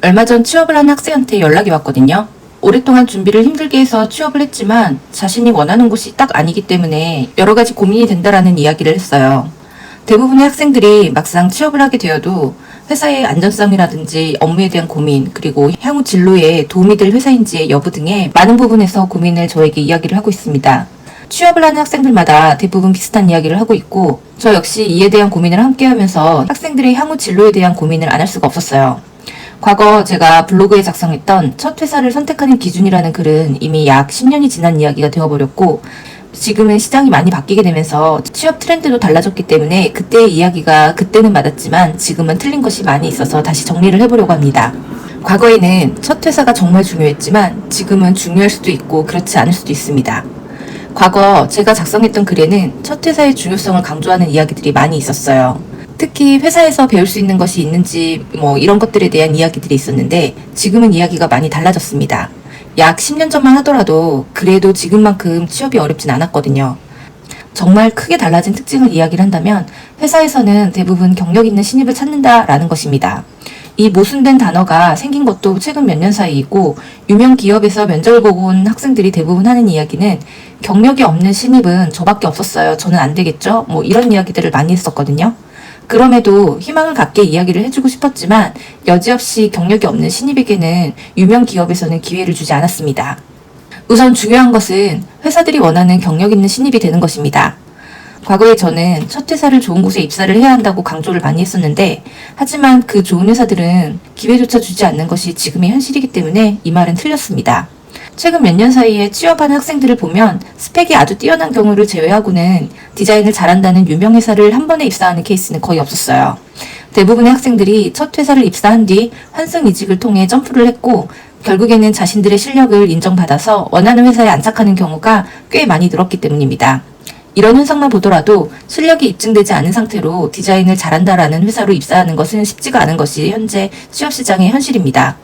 얼마 전 취업을 한 학생한테 연락이 왔거든요. 오랫동안 준비를 힘들게 해서 취업을 했지만 자신이 원하는 곳이 딱 아니기 때문에 여러 가지 고민이 된다라는 이야기를 했어요. 대부분의 학생들이 막상 취업을 하게 되어도 회사의 안전성이라든지 업무에 대한 고민, 그리고 향후 진로에 도움이 될 회사인지의 여부 등의 많은 부분에서 고민을 저에게 이야기를 하고 있습니다. 취업을 하는 학생들마다 대부분 비슷한 이야기를 하고 있고, 저 역시 이에 대한 고민을 함께 하면서 학생들의 향후 진로에 대한 고민을 안 할 수가 없었어요. 과거 제가 블로그에 작성했던 첫 회사를 선택하는 기준이라는 글은 이미 약 10년이 지난 이야기가 되어버렸고, 지금은 시장이 많이 바뀌게 되면서 취업 트렌드도 달라졌기 때문에 그때의 이야기가 그때는 맞았지만 지금은 틀린 것이 많이 있어서 다시 정리를 해보려고 합니다. 과거에는 첫 회사가 정말 중요했지만 지금은 중요할 수도 있고 그렇지 않을 수도 있습니다. 과거 제가 작성했던 글에는 첫 회사의 중요성을 강조하는 이야기들이 많이 있었어요. 특히 회사에서 배울 수 있는 것이 있는지 이런 것들에 대한 이야기들이 있었는데 지금은 이야기가 많이 달라졌습니다. 약 10년 전만 하더라도 그래도 지금만큼 취업이 어렵진 않았거든요. 정말 크게 달라진 특징을 이야기를 한다면 회사에서는 대부분 경력 있는 신입을 찾는다라는 것입니다. 이 모순된 단어가 생긴 것도 최근 몇 년 사이이고 유명 기업에서 면접을 보고 온 학생들이 대부분 하는 이야기는 경력이 없는 신입은 저밖에 없었어요. 저는 안 되겠죠? 이런 이야기들을 많이 했었거든요. 그럼에도 희망을 갖게 이야기를 해주고 싶었지만 여지없이 경력이 없는 신입에게는 유명 기업에서는 기회를 주지 않았습니다. 우선 중요한 것은 회사들이 원하는 경력 있는 신입이 되는 것입니다. 과거에 저는 첫 회사를 좋은 곳에 입사를 해야 한다고 강조를 많이 했었는데 하지만 그 좋은 회사들은 기회조차 주지 않는 것이 지금의 현실이기 때문에 이 말은 틀렸습니다. 최근 몇 년 사이에 취업하는 학생들을 보면 스펙이 아주 뛰어난 경우를 제외하고는 디자인을 잘한다는 유명 회사를 한 번에 입사하는 케이스는 거의 없었어요. 대부분의 학생들이 첫 회사를 입사한 뒤 환승 이직을 통해 점프를 했고 결국에는 자신들의 실력을 인정받아서 원하는 회사에 안착하는 경우가 꽤 많이 늘었기 때문입니다. 이런 현상만 보더라도 실력이 입증되지 않은 상태로 디자인을 잘한다라는 회사로 입사하는 것은 쉽지가 않은 것이 현재 취업시장의 현실입니다.